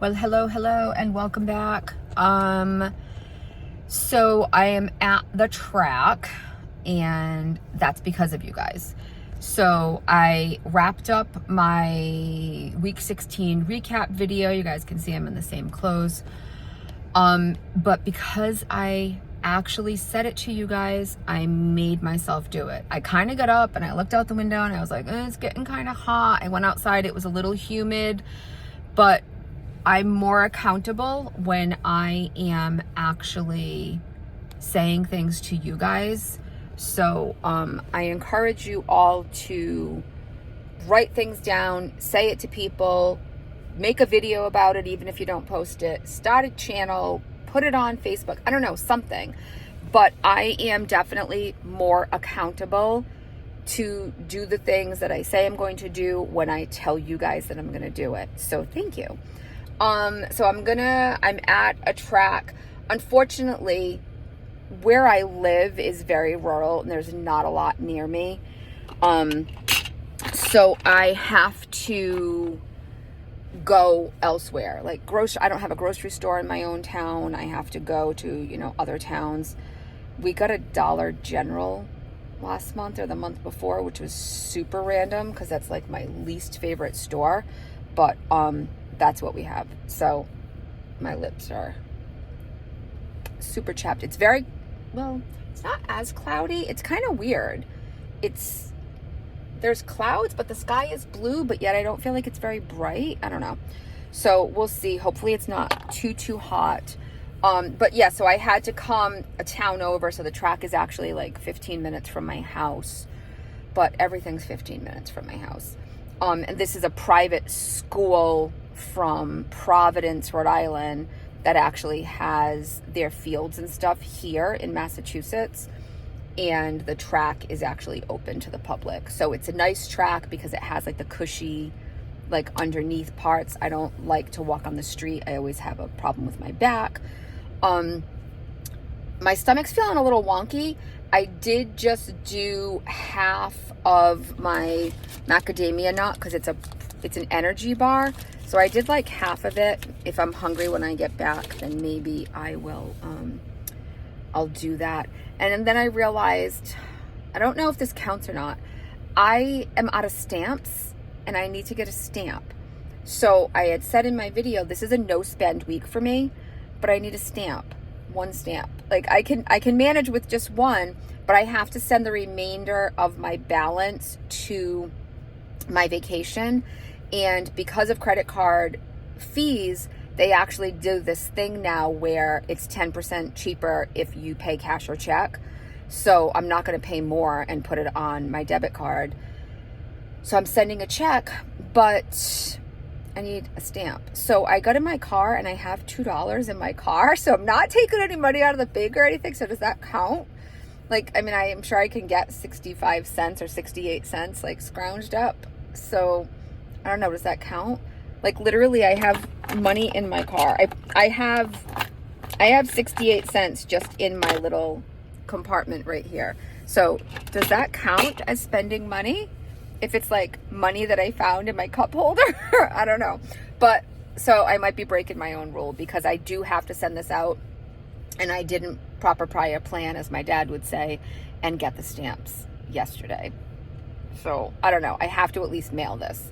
Well, hello, and welcome back. So I am at the track, and that's because of you guys. So I wrapped up my week 16 recap video. You guys can see I'm in the same clothes. But because I actually said it to you guys, I made myself do it. I kind of got up and I looked out the window and I was like, it's getting kind of hot. I went outside, it was a little humid, but I'm more accountable when I am actually saying things to you guys. So I encourage you all to write things down, say it to people, make a video about it even if you don't post it, start a channel, put it on Facebook, I don't know, something. But I am definitely more accountable to do the things that I say I'm going to do when I tell you guys that I'm going to do it. So thank you. So I'm at a track. Unfortunately, where I live is very rural and there's not a lot near me. So I have to go elsewhere. Like I don't have a grocery store in my own town. I have to go to, other towns. We got a Dollar General last month or the month before, which was super random because that's like my least favorite store. But, that's what we have. So my lips are super chapped. It's very, it's not as cloudy. It's kind of weird. There's clouds, but the sky is blue, but yet I don't feel like it's very bright. I don't know. So we'll see. Hopefully it's not too hot. But yeah, so I had to come a town over. So the track is actually like 15 minutes from my house, but everything's 15 minutes from my house. And this is a private school from Providence, Rhode Island, that actually has their fields and stuff here in Massachusetts. And the track is actually open to the public. So it's a nice track because it has like the cushy, like underneath parts. I don't like to walk on the street. I always have a problem with my back. My stomach's feeling a little wonky. I did just do half of my macadamia nut because it's an energy bar. So I did like half of it. If I'm hungry when I get back, then maybe I will, I'll do that. And then I realized, I don't know if this counts or not. I am out of stamps and I need to get a stamp. So I had said in my video, this is a no spend week for me, but I need a stamp, one stamp. Like I can manage with just one, but I have to send the remainder of my balance to my vacation. And because of credit card fees, they actually do this thing now where it's 10% cheaper if you pay cash or check. So I'm not going to pay more and put it on my debit card. So I'm sending a check, but I need a stamp. So I got in my car and I have $2 in my car. So I'm not taking any money out of the bank or anything. So does that count? Like, I mean, I am sure I can get 65 cents or 68 cents like scrounged up. So I don't know, does that count? Like literally I have money in my car. I have 68 cents just in my little compartment right here. So does that count as spending money? If it's like money that I found in my cup holder? I don't know. But so I might be breaking my own rule because I do have to send this out and I didn't proper prior plan, as my dad would say, and get the stamps yesterday. So I don't know. I have to at least mail this.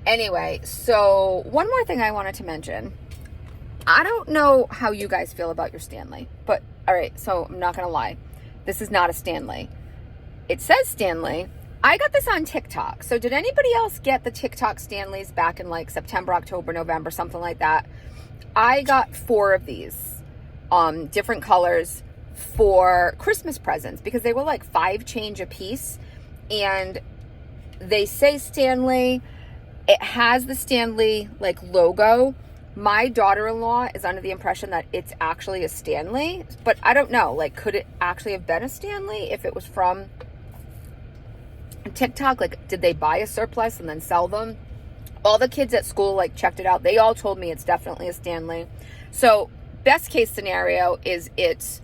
Anyway, so one more thing I wanted to mention. I don't know how you guys feel about your Stanley, but all right, so I'm not going to lie. This is not a Stanley. It says Stanley. I got this on TikTok. So did anybody else get the TikTok Stanleys back in like September, October, November, something like that? I got 4 of these, different colors for Christmas presents because they were like $5 change a piece. And they say Stanley. It has the Stanley like logo. My daughter-in-law is under the impression that it's actually a Stanley, but I don't know. Like, could it actually have been a Stanley if it was from TikTok? Like, did they buy a surplus and then sell them? All the kids at school like checked it out. They all told me it's definitely a Stanley. So best case scenario is it's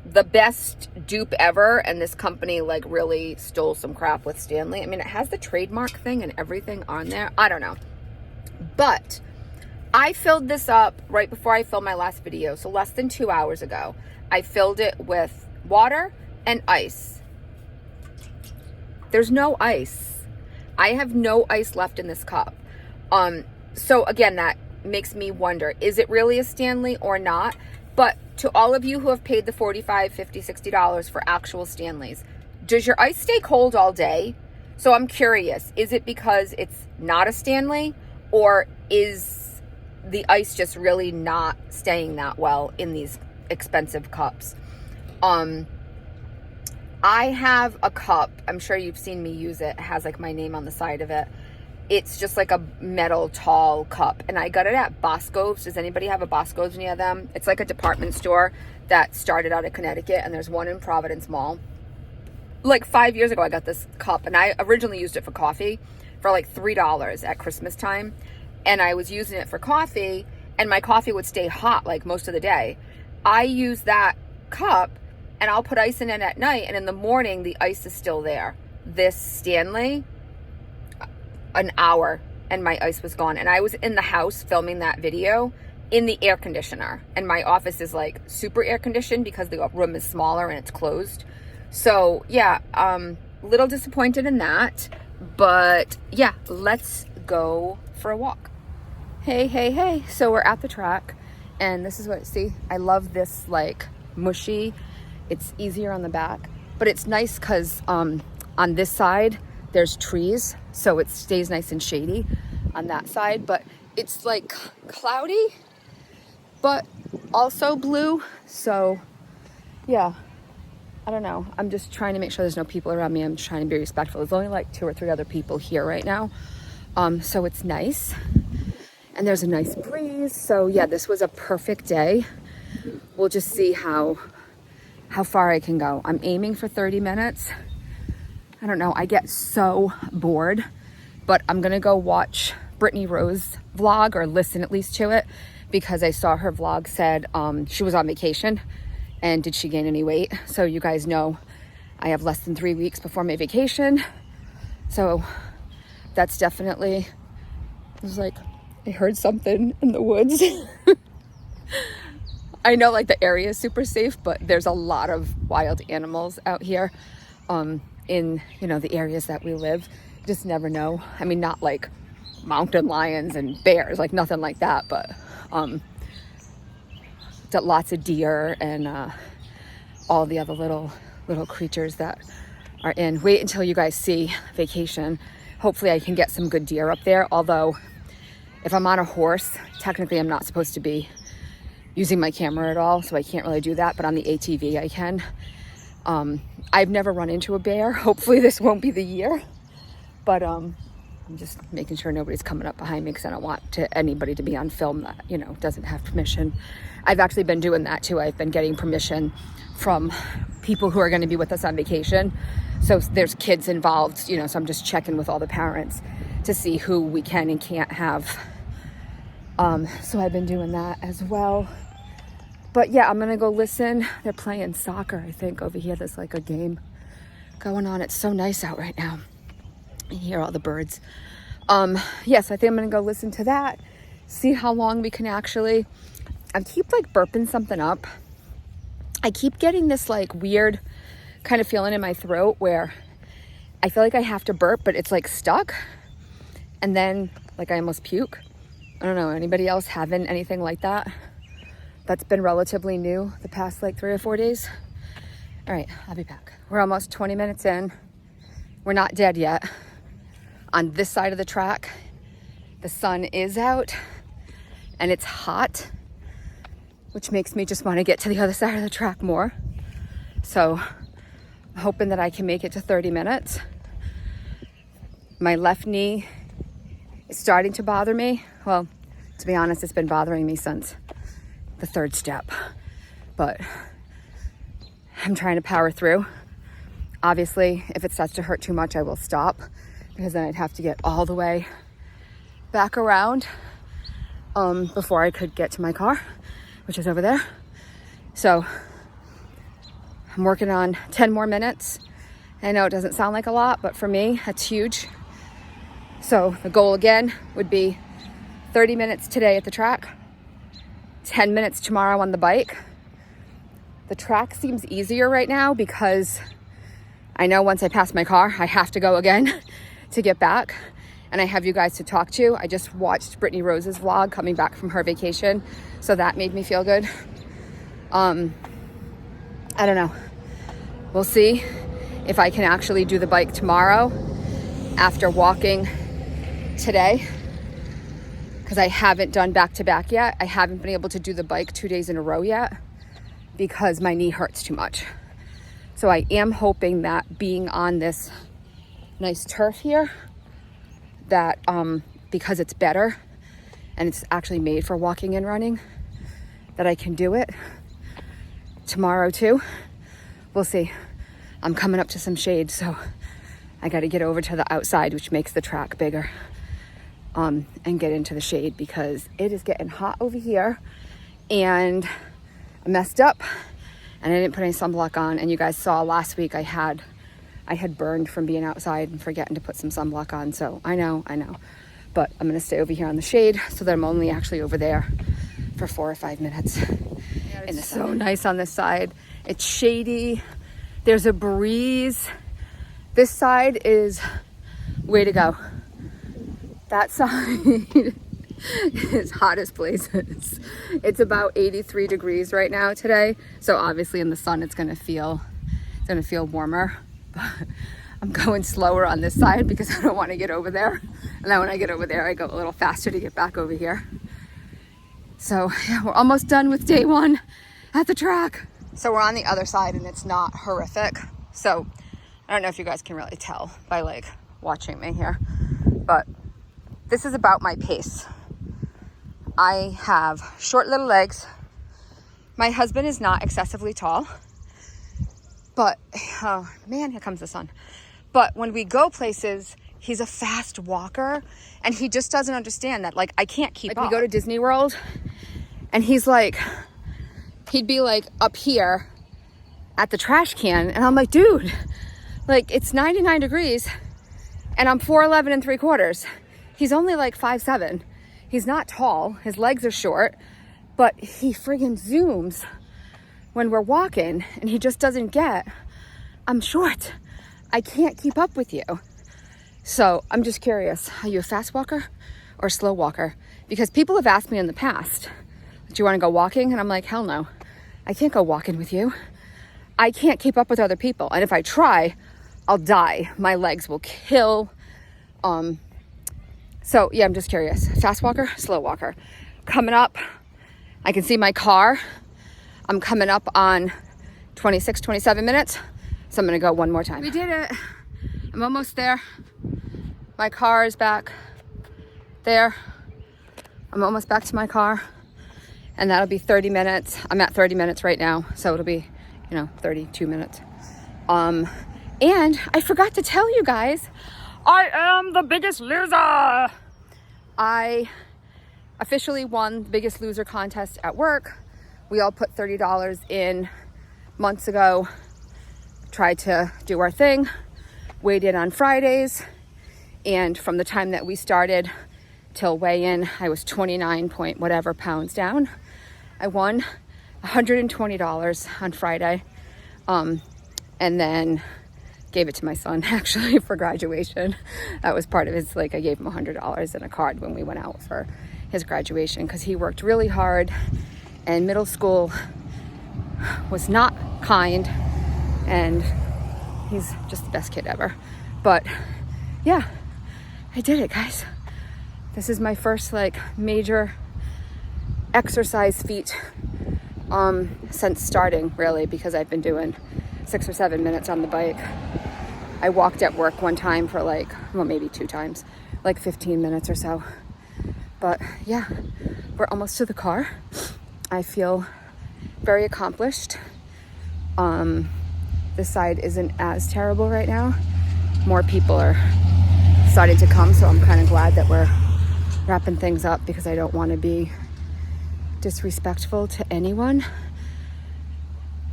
the best dupe ever, and this company like really stole some crap with Stanley. I mean, it has the trademark thing and everything on there. I don't know. But I filled this up right before I filmed my last video, so less than 2 hours ago. I filled it with water and ice. There's no ice. I have no ice left in this cup. So again, that makes me wonder, is it really a Stanley or not? But to all of you who have paid the $45, $50, $60 for actual Stanleys, does your ice stay cold all day? So I'm curious, is it because it's not a Stanley, or is the ice just really not staying that well in these expensive cups? I have a cup, I'm sure you've seen me use it. It has like my name on the side of it. It's just like a metal tall cup, and I got it at Bosco's. Does anybody have a Bosco's near them? It's like a department store that started out of Connecticut, and there's one in Providence Mall. Like 5 years ago, I got this cup, and I originally used it for coffee for like $3 at Christmas time. And I was using it for coffee, and my coffee would stay hot like most of the day. I use that cup, and I'll put ice in it at night, and in the morning, the ice is still there. This Stanley, an hour, and my ice was gone. And I was in the house filming that video in the air conditioner, and my office is like super air conditioned because the room is smaller and it's closed. So yeah, little disappointed in that, but yeah, let's go for a walk. Hey, so we're at the track, and this is what, see, I love this like mushy, it's easier on the back, but it's nice because on this side there's trees, so it stays nice and shady on that side, but it's like cloudy but also blue. So yeah, I don't know, I'm just trying to make sure there's no people around me. I'm trying to be respectful. There's only like 2 or 3 other people here right now, so it's nice. And there's a nice breeze. So yeah, this was a perfect day. We'll just see how far I can go. I'm aiming for 30 minutes. I don't know, I get so bored, but I'm gonna go watch Brittany Rose's vlog, or listen at least to it, because I saw her vlog said she was on vacation, and did she gain any weight? So you guys know I have less than 3 weeks before my vacation. So that's definitely, it was like, I heard something in the woods. I know like the area is super safe, but there's a lot of wild animals out here in, you know, the areas that we live. You just never know. I mean, not like mountain lions and bears, like nothing like that, but lots of deer and all the other little creatures that are in. Wait until you guys see vacation. Hopefully I can get some good deer up there, although if I'm on a horse, technically I'm not supposed to be using my camera at all, so I can't really do that, but on the ATV I can. I've never run into a bear. Hopefully this won't be the year, but I'm just making sure nobody's coming up behind me, because I don't want anybody to be on film that, you know, doesn't have permission. I've actually been doing that too. I've been getting permission from people who are going to be with us on vacation. So there's kids involved, you know, so I'm just checking with all the parents to see who we can and can't have. So I've been doing that as well. But yeah, I'm gonna go listen. They're playing soccer, I think, over here. There's like a game going on. It's so nice out right now. You hear all the birds. Yes, I think I'm gonna go listen to that, see how long we can actually. I keep like burping something up. I keep getting this like weird kind of feeling in my throat where I feel like I have to burp, but it's like stuck, and then like I almost puke. I don't know, anybody else having anything like that? That's been relatively new the past like 3 or 4 days. All right, I'll be back. We're almost 20 minutes in. We're not dead yet. On this side of the track, the sun is out and it's hot, which makes me just want to get to the other side of the track more. So I'm hoping that I can make it to 30 minutes. My left knee is starting to bother me. Well, to be honest, it's been bothering me since the 3rd step, but I'm trying to power through. Obviously, if it starts to hurt too much, I will stop, because then I'd have to get all the way back around before I could get to my car, which is over there. So I'm working on 10 more minutes. I know it doesn't sound like a lot, but for me, that's huge. So the goal again would be 30 minutes today at the track, 10 minutes tomorrow on the bike. The track seems easier right now because I know once I pass my car, I have to go again to get back. And I have you guys to talk to. I just watched Brittany Rose's vlog coming back from her vacation. So that made me feel good. I don't know. We'll see if I can actually do the bike tomorrow after walking today. Because I haven't done back-to-back yet. I haven't been able to do the bike 2 days in a row yet because my knee hurts too much. So I am hoping that being on this nice turf here, that because it's better and it's actually made for walking and running, that I can do it tomorrow too. We'll see. I'm coming up to some shade, so I got to get over to the outside, which makes the track bigger, and get into the shade because it is getting hot over here and I messed up and I didn't put any sunblock on. And you guys saw last week I had burned from being outside and forgetting to put some sunblock on. So I know, but I'm going to stay over here on the shade so that I'm only actually over there for 4 or 5 minutes. And it's so nice on this side. It's shady. There's a breeze. This side is way to go. That side is hottest places. It's about 83 degrees right now today. So obviously in the sun it's going to feel warmer. I'm going slower on this side because I don't want to get over there. And then when I get over there, I go a little faster to get back over here. So yeah, we're almost done with day 1 at the track. So we're on the other side and it's not horrific. So I don't know if you guys can really tell by like watching me here, but this is about my pace. I have short little legs. My husband is not excessively tall. But, oh man, here comes the sun. But when we go places, he's a fast walker and he just doesn't understand that, like, I can't keep up. We go to Disney World and he'd be like up here at the trash can. And I'm like, dude, like it's 99 degrees and I'm 4'11 3/4. He's only like 5'7". He's not tall. His legs are short, but he friggin' zooms when we're walking and he just doesn't get, I'm short. I can't keep up with you. So I'm just curious, are you a fast walker or a slow walker? Because people have asked me in the past, do you want to go walking? And I'm like, hell no. I can't go walking with you. I can't keep up with other people. And if I try, I'll die. My legs will kill. So yeah, I'm just curious. Fast walker, slow walker. Coming up, I can see my car. I'm coming up on 26, 27 minutes. So I'm gonna go one more time. We did it. I'm almost there. My car is back there. I'm almost back to my car. And that'll be 30 minutes. I'm at 30 minutes right now. So it'll be, 32 minutes. And I forgot to tell you guys, I am the Biggest Loser. I officially won the Biggest Loser contest at work. We all put $30 in months ago, tried to do our thing, weighed in on Fridays, and from the time that we started till weigh-in, I was 29 point whatever pounds down. I won $120 on Friday, and then gave it to my son actually for graduation. That was part of his, I gave him $100 in a card when we went out for his graduation because he worked really hard and middle school was not kind and he's just the best kid ever. But yeah, I did it, guys. This is my first major exercise feat since starting, really, because I've been doing 6 or 7 minutes on the bike. I walked at work one time for maybe 2 times, 15 minutes or so. But yeah, we're almost to the car. I feel very accomplished. This side isn't as terrible right now. More people are starting to come, so I'm kind of glad that we're wrapping things up because I don't want to be disrespectful to anyone.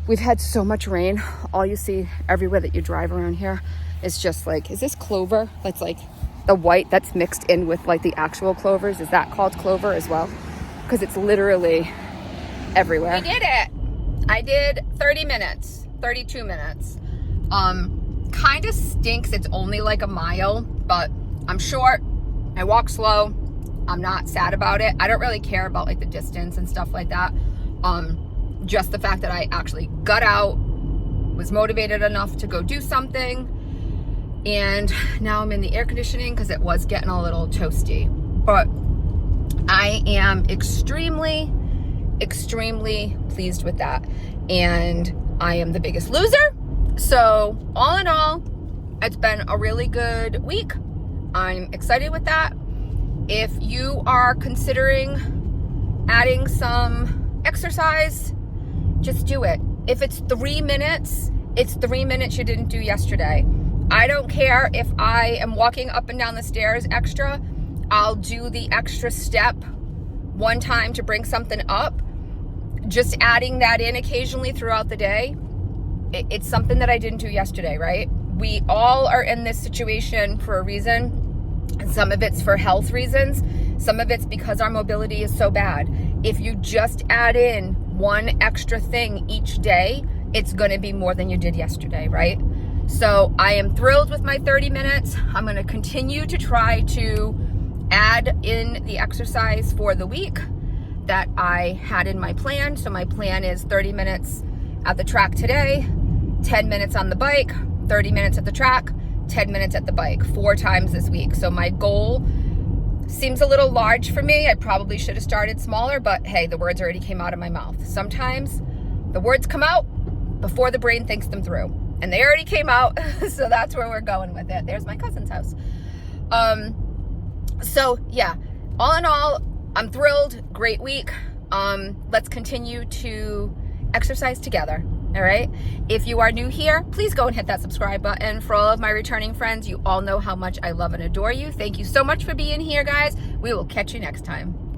We've had so much rain. All you see everywhere that you drive around here is just is this clover that's the white that's mixed in with like the actual clovers, is that called clover as well? Because it's literally everywhere. We did it. I did 30 minutes, 32 minutes. Kind of stinks. It's only like a mile, but I'm short. I walk slow. I'm not sad about it. I don't really care about like the distance and stuff like that. Just the fact that I actually got out, was motivated enough to go do something. And now I'm in the air conditioning because it was getting a little toasty. But I am extremely, extremely pleased with that. And I am the biggest loser. So all in all, it's been a really good week. I'm excited with that. If you are considering adding some exercise, just do it. If it's 3 minutes, it's 3 minutes you didn't do yesterday. I don't care if I am walking up and down the stairs extra. I'll do the extra step one time to bring something up. Just adding that in occasionally throughout the day. It's something that I didn't do yesterday, right? We all are in this situation for a reason. And some of it's for health reasons. Some of it's because our mobility is so bad. If you just add in one extra thing each day, it's going to be more than you did yesterday, right? So I am thrilled with my 30 minutes. I'm going to continue to try to add in the exercise for the week that I had in my plan. So my plan is 30 minutes at the track today, 10 minutes on the bike, 30 minutes at the track, 10 minutes at the bike, 4 times this week. So my goal seems a little large for me. I probably should have started smaller, but hey, the words already came out of my mouth. Sometimes the words come out before the brain thinks them through, and they already came out. So that's where we're going with it. There's my cousin's house. So yeah, all in all, I'm thrilled. Great week. Let's continue to exercise together. All right. If you are new here, please go and hit that subscribe button. For all of my returning friends, you all know how much I love and adore you. Thank you so much for being here, guys. We will catch you next time.